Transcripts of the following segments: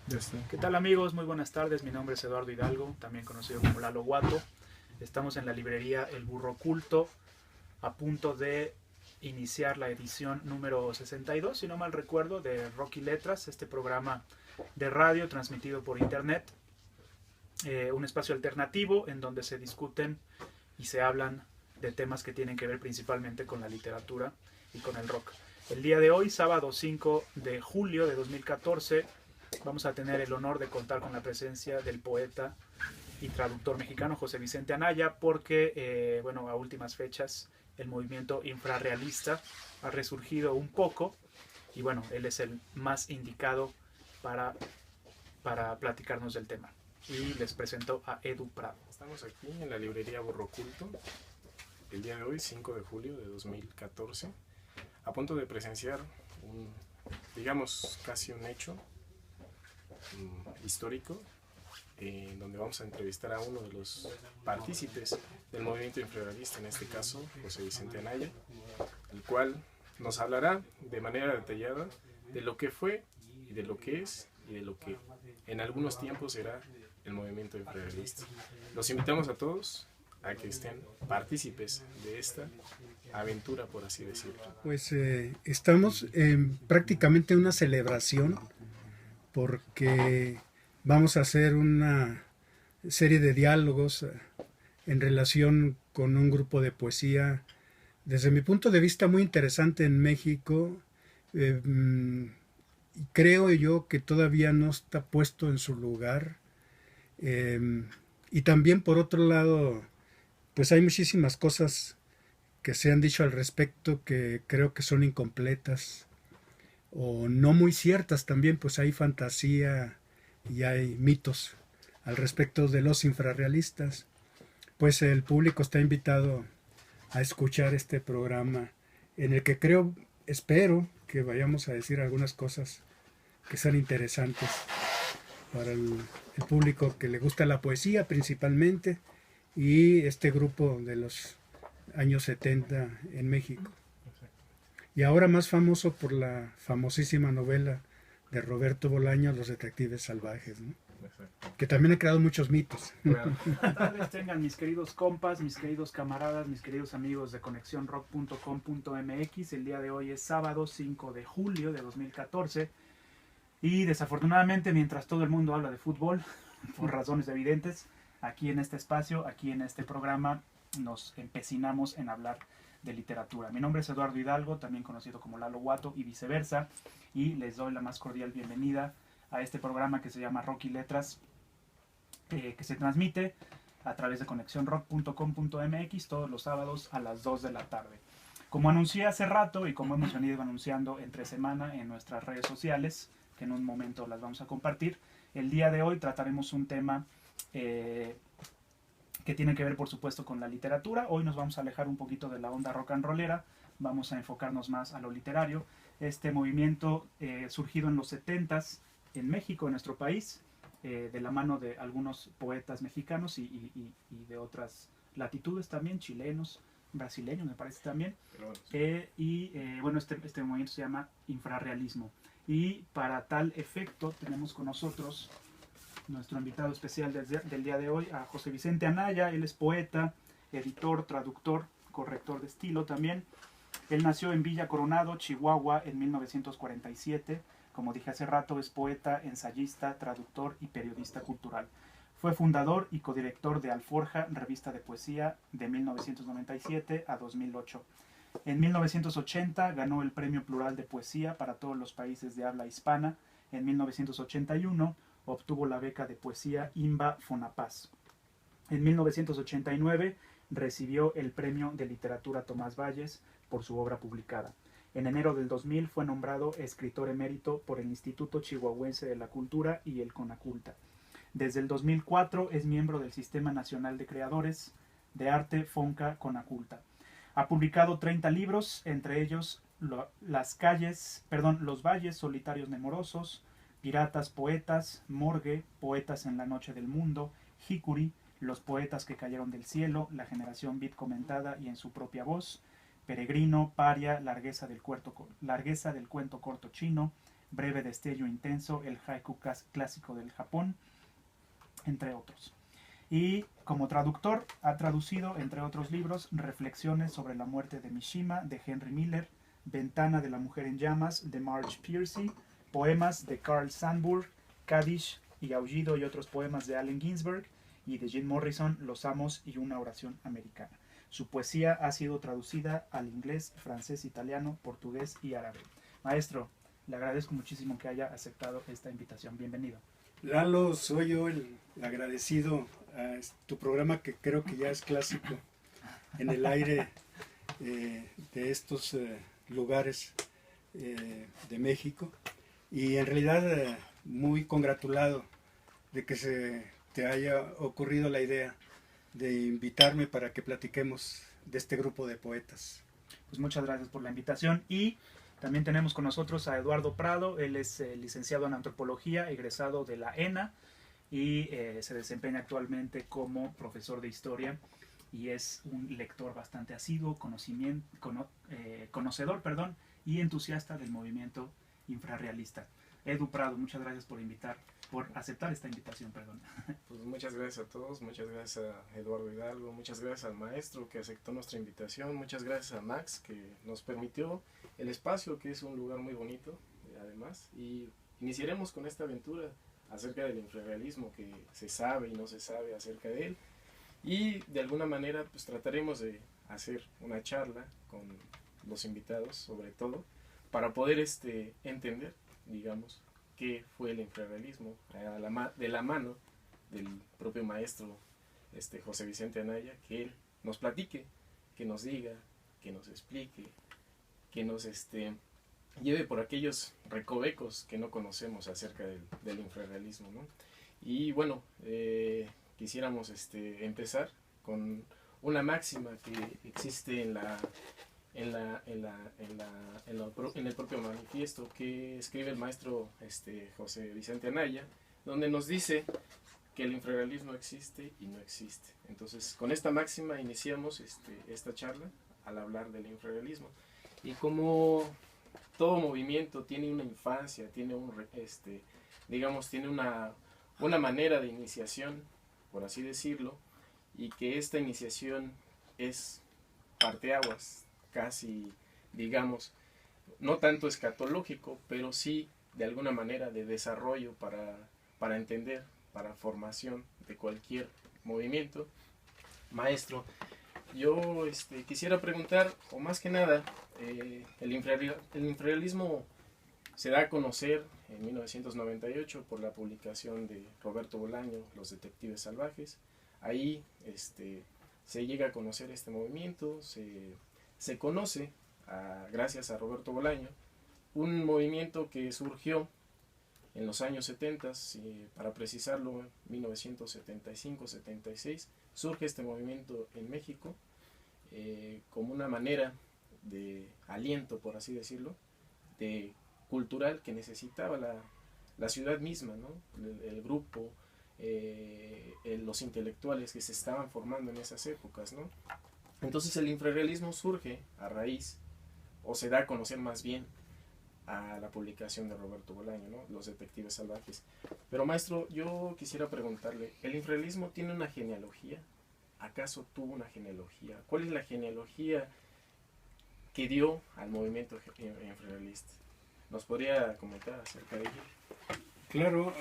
Ya está. ¿Qué tal amigos? Muy buenas tardes, mi nombre es Eduardo Hidalgo, también conocido como Lalo Guato. Estamos en la librería El Burro Oculto, a punto de iniciar la edición número 62, si no mal recuerdo, de Rock y Letras, este programa de radio transmitido por internet, un espacio alternativo en donde se discuten y se hablan de temas que tienen que ver principalmente con la literatura y con el rock. El día de hoy, sábado 5 de julio de 2014, vamos a tener el honor de contar con la presencia del poeta y traductor mexicano José Vicente Anaya, porque bueno, a últimas fechas el movimiento infrarrealista ha resurgido un poco y bueno, él es el más indicado para, para platicarnos del tema. Y les presento a Edu Prado. Estamos aquí en la librería Burro Oculto, el día de hoy, 5 de julio de 2014, a punto de presenciar digamos, casi un hecho histórico, donde vamos a entrevistar a uno de los partícipes del movimiento infrarrealista, en este caso José Vicente Anaya, el cual nos hablará de manera detallada de lo que fue y de lo que es y de lo que en algunos tiempos será el movimiento infrarrealista. Los invitamos a todos a que estén partícipes de esta aventura, por así decirlo. Pues estamos en prácticamente una celebración porque vamos a hacer una serie de diálogos en relación con un grupo de poesía, desde mi punto de vista, muy interesante en México. Creo yo que todavía no está puesto en su lugar. Y también, por otro lado, pues hay muchísimas cosas que se han dicho al respecto que creo que son incompletas o no muy ciertas también, pues hay fantasía y hay mitos al respecto de los infrarrealistas. Pues el público está invitado a escuchar este programa en el que espero que vayamos a decir algunas cosas que sean interesantes para el público que le gusta la poesía principalmente y este grupo de los años 70 en México. Y ahora más famoso por la famosísima novela de Roberto Bolaño, Los Detectives Salvajes, ¿no? Que también ha creado muchos mitos. Bueno, tal vez tengan mis queridos compas, mis queridos camaradas, mis queridos amigos de conexiónrock.com.mx. El día de hoy es sábado 5 de julio de 2014 y desafortunadamente mientras todo el mundo habla de fútbol, por razones evidentes, aquí en este espacio, aquí en este programa, nos empecinamos en hablar de literatura. Mi nombre es Eduardo Hidalgo, también conocido como Lalo Guato y viceversa, y les doy la más cordial bienvenida a este programa que se llama Rock y Letras, que se transmite a través de conexiónrock.com.mx todos los sábados a las 2 de la tarde. Como anuncié hace rato y como hemos venido anunciando entre semana en nuestras redes sociales, que en un momento las vamos a compartir, el día de hoy trataremos un tema que tiene que ver por supuesto con la literatura. Hoy nos vamos a alejar un poquito de la onda rock and rollera, vamos a enfocarnos más a lo literario. Este movimiento surgido en los 70s en México, en nuestro país, de la mano de algunos poetas mexicanos y de otras latitudes también, chilenos, brasileños me parece también. Bueno, este movimiento se llama infrarrealismo. Y para tal efecto tenemos con nosotros nuestro invitado especial del día de hoy, a José Vicente Anaya. Él es poeta, editor, traductor, corrector de estilo también. Él nació en Villa Coronado, Chihuahua, en 1947. Como dije hace rato, es poeta, ensayista, traductor y periodista cultural. Fue fundador y codirector de Alforja, revista de poesía, de 1997 a 2008. En 1980 ganó el Premio Plural de Poesía para todos los países de habla hispana. En 1981 obtuvo la beca de poesía IMBA Fonapaz. En 1989 recibió el Premio de Literatura Tomás Valles por su obra publicada. En enero del 2000 fue nombrado escritor emérito por el Instituto Chihuahuense de la Cultura y el CONACULTA. Desde el 2004 es miembro del Sistema Nacional de Creadores de Arte FONCA CONACULTA. Ha publicado 30 libros, entre ellos Los Valles Solitarios Nemorosos, Piratas Poetas, Morgue, Poetas en la Noche del Mundo, Hikuri, Los Poetas que Cayeron del Cielo, La Generación Beat Comentada y en su propia voz, Peregrino, Paria, Largueza del Cuento Corto Chino, Breve destello intenso, el haiku clásico del Japón, entre otros. Y como traductor ha traducido, entre otros libros, Reflexiones sobre la muerte de Mishima, de Henry Miller, Ventana de la mujer en llamas, de Marge Piercy, poemas de Carl Sandburg, Kadish y Aullido y otros poemas de Allen Ginsberg, y de Jim Morrison, Los amos y una oración americana. Su poesía ha sido traducida al inglés, francés, italiano, portugués y árabe. Maestro, le agradezco muchísimo que haya aceptado esta invitación. Bienvenido. Lalo, soy yo el agradecido a tu programa, que creo que ya es clásico en el aire de estos lugares de México, y en realidad muy congratulado de que se te haya ocurrido la idea de invitarme para que platiquemos de este grupo de poetas. Pues muchas gracias por la invitación. Y también tenemos con nosotros a Eduardo Prado. Él es licenciado en antropología, egresado de la ENA, y se desempeña actualmente como profesor de historia, y es un lector bastante asiduo, conocedor, y entusiasta del movimiento infrarrealista. Edu Prado, muchas gracias por aceptar esta invitación. Pues muchas gracias a todos, muchas gracias a Eduardo Hidalgo, muchas gracias al maestro que aceptó nuestra invitación, muchas gracias a Max que nos permitió el espacio, que es un lugar muy bonito además, y iniciaremos con esta aventura acerca del infrarrealismo, que se sabe y no se sabe acerca de él, y de alguna manera pues trataremos de hacer una charla con los invitados, sobre todo para poder entender, digamos, qué fue el infrarrealismo de la mano del propio maestro José Vicente Anaya, que él nos platique, que nos diga, que nos explique, que nos lleve por aquellos recovecos que no conocemos acerca del infrarrealismo, ¿no? Y bueno, quisiéramos empezar con una máxima que existe en el propio manifiesto que escribe el maestro José Vicente Anaya, donde nos dice que el infrarrealismo existe y no existe. Entonces, con esta máxima iniciamos esta charla al hablar del infrarrealismo. Y como todo movimiento tiene una infancia, tiene tiene una manera de iniciación, por así decirlo, y que esta iniciación es parteaguas, casi, digamos, no tanto escatológico, pero sí de alguna manera de desarrollo para entender, para formación de cualquier movimiento. Maestro, yo quisiera preguntar, o más que nada, el infrarrealismo se da a conocer en 1998 por la publicación de Roberto Bolaño, Los detectives salvajes. Ahí se llega a conocer este movimiento, se conoce, gracias a Roberto Bolaño, un movimiento que surgió en los años 70, para precisarlo, 1975-76, surge este movimiento en México como una manera de aliento, por así decirlo, cultural que necesitaba la ciudad misma, ¿no? El grupo, los intelectuales que se estaban formando en esas épocas, ¿no? Entonces el infrarrealismo surge a raíz, o se da a conocer más bien, a la publicación de Roberto Bolaño, ¿no? Los detectives salvajes. Pero maestro, yo quisiera preguntarle, ¿el infrarrealismo tiene una genealogía? ¿Acaso tuvo una genealogía? ¿Cuál es la genealogía que dio al movimiento infrarrealista? ¿Nos podría comentar acerca de ello? Claro,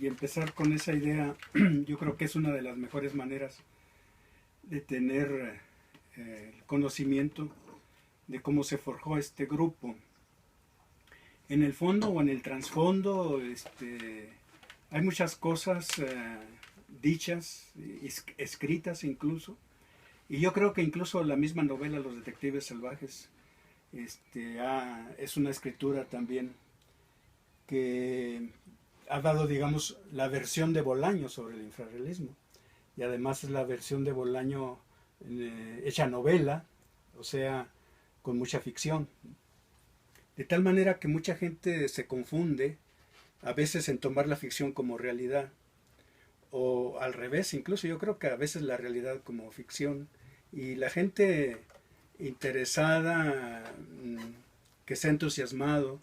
y empezar con esa idea, yo creo que es una de las mejores maneras de tener el conocimiento de cómo se forjó este grupo. En el fondo o en el trasfondo hay muchas cosas dichas, escritas incluso, y yo creo que incluso la misma novela Los detectives salvajes es una escritura también que ha dado, digamos, la versión de Bolaño sobre el infrarrealismo, y además es la versión de Bolaño hecha novela, o sea, con mucha ficción. De tal manera que mucha gente se confunde a veces en tomar la ficción como realidad, o al revés, incluso yo creo que a veces la realidad como ficción, y la gente interesada, que se ha entusiasmado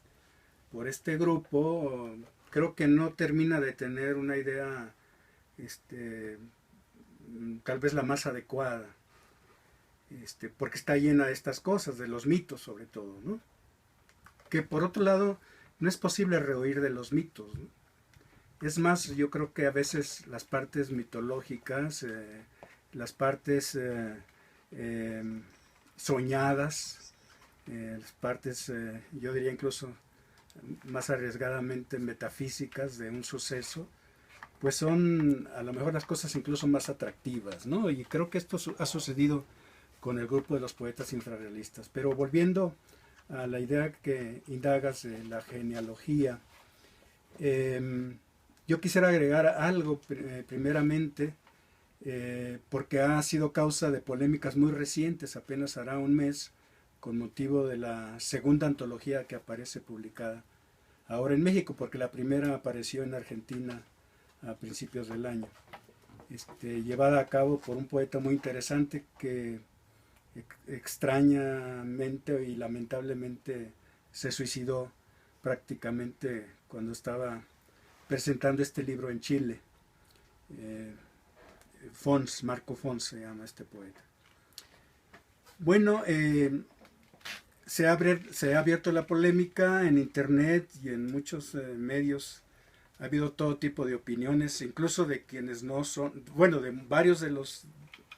por este grupo, creo que no termina de tener una idea tal vez la más adecuada, porque está llena de estas cosas, de los mitos sobre todo, ¿no? Que por otro lado no es posible rehuir de los mitos, ¿no? Es más, yo creo que a veces las partes mitológicas, las partes soñadas, las partes, yo diría incluso más arriesgadamente metafísicas de un suceso, pues son a lo mejor las cosas incluso más atractivas, ¿no? Y creo que esto ha sucedido con el grupo de los poetas infrarrealistas. Pero volviendo a la idea que indagas de la genealogía, yo quisiera agregar algo primeramente, porque ha sido causa de polémicas muy recientes, apenas hará un mes, con motivo de la segunda antología que aparece publicada ahora en México, porque la primera apareció en Argentina a principios del año, llevada a cabo por un poeta muy interesante que extrañamente y lamentablemente se suicidó prácticamente cuando estaba presentando este libro en Chile. Fons, Marco Fons se llama este poeta. Bueno, se ha abierto la polémica en internet y en muchos medios. Ha habido todo tipo de opiniones, incluso de quienes no son, bueno, de varios de los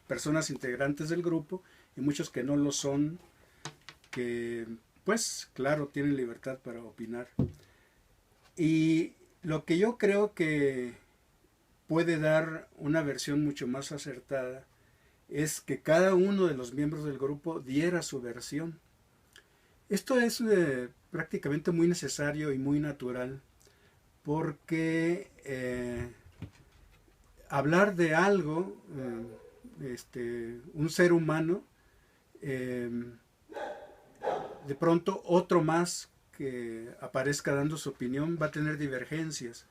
personas integrantes del grupo y muchos que no lo son, que pues claro tienen libertad para opinar. Y lo que yo creo que puede dar una versión mucho más acertada es que cada uno de los miembros del grupo diera su versión. Esto es prácticamente muy necesario y muy natural, porque hablar de algo, un ser humano, de pronto otro más que aparezca dando su opinión va a tener divergencias.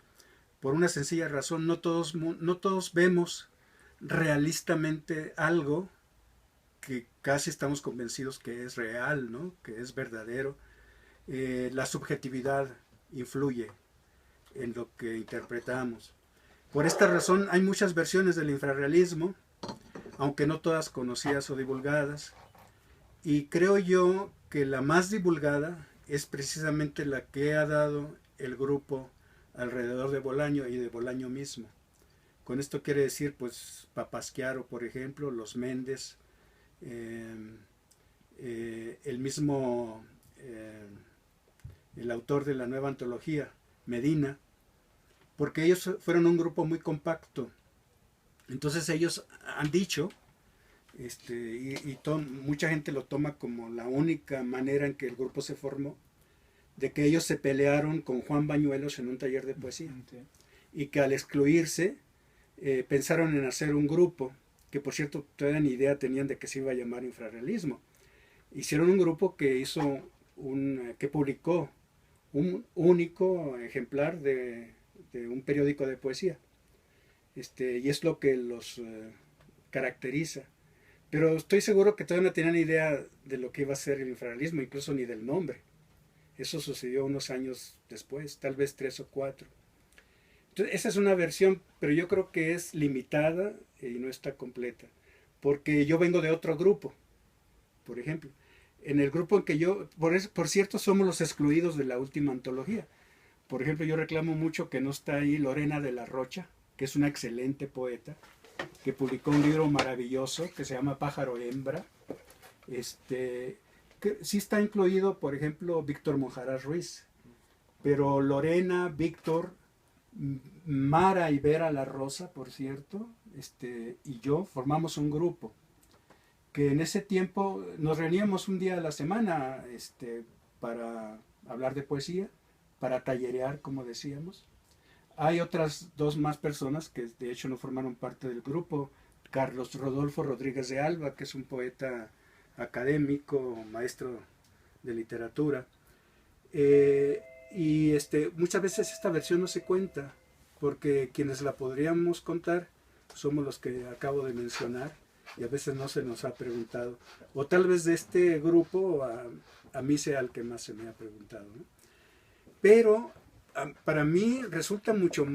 Por una sencilla razón, no todos vemos realistamente algo que casi estamos convencidos que es real, ¿no? Que es verdadero. La subjetividad influye en lo que interpretamos. Por esta razón hay muchas versiones del infrarrealismo, aunque no todas conocidas o divulgadas, y creo yo que la más divulgada es precisamente la que ha dado el grupo alrededor de Bolaño y de Bolaño mismo. Con esto quiere decir, pues, Papasquiaro, por ejemplo, los Méndez, el mismo, el autor de la nueva antología, Medina, porque ellos fueron un grupo muy compacto. Entonces ellos han dicho, mucha gente lo toma como la única manera en que el grupo se formó, de que ellos se pelearon con Juan Bañuelos en un taller de poesía. Sí. Y que al excluirse, pensaron en hacer un grupo, que por cierto todavía ni idea tenían de que se iba a llamar infrarrealismo. Hicieron un grupo que que publicó un único ejemplar de un periódico de poesía. Y es lo que los caracteriza. Pero estoy seguro que todavía no tenían idea de lo que iba a ser el infrarrealismo, incluso ni del nombre. Eso sucedió unos años después, tal vez 3 o 4. Entonces, esa es una versión, pero yo creo que es limitada y no está completa. Porque yo vengo de otro grupo, por ejemplo. En el grupo en que yo, por cierto, somos los excluidos de la última antología. Por ejemplo, yo reclamo mucho que no está ahí Lorena de la Rocha, que es una excelente poeta, que publicó un libro maravilloso que se llama Pájaro Hembra. Que sí está incluido, por ejemplo, Víctor Monjarás Ruiz, pero Lorena, Víctor, Mara y Vera La Rosa, por cierto, y yo formamos un grupo que en ese tiempo nos reuníamos un día a la semana para hablar de poesía, para tallerear, como decíamos. Hay otras 2 más personas que de hecho no formaron parte del grupo. Carlos Rodolfo Rodríguez de Alba, que es un poeta académico, maestro de literatura. Y muchas veces esta versión no se cuenta, porque quienes la podríamos contar somos los que acabo de mencionar, y a veces no se nos ha preguntado. O tal vez de este grupo a mí sea el que más se me ha preguntado, ¿no? pero para mí resulta mucho más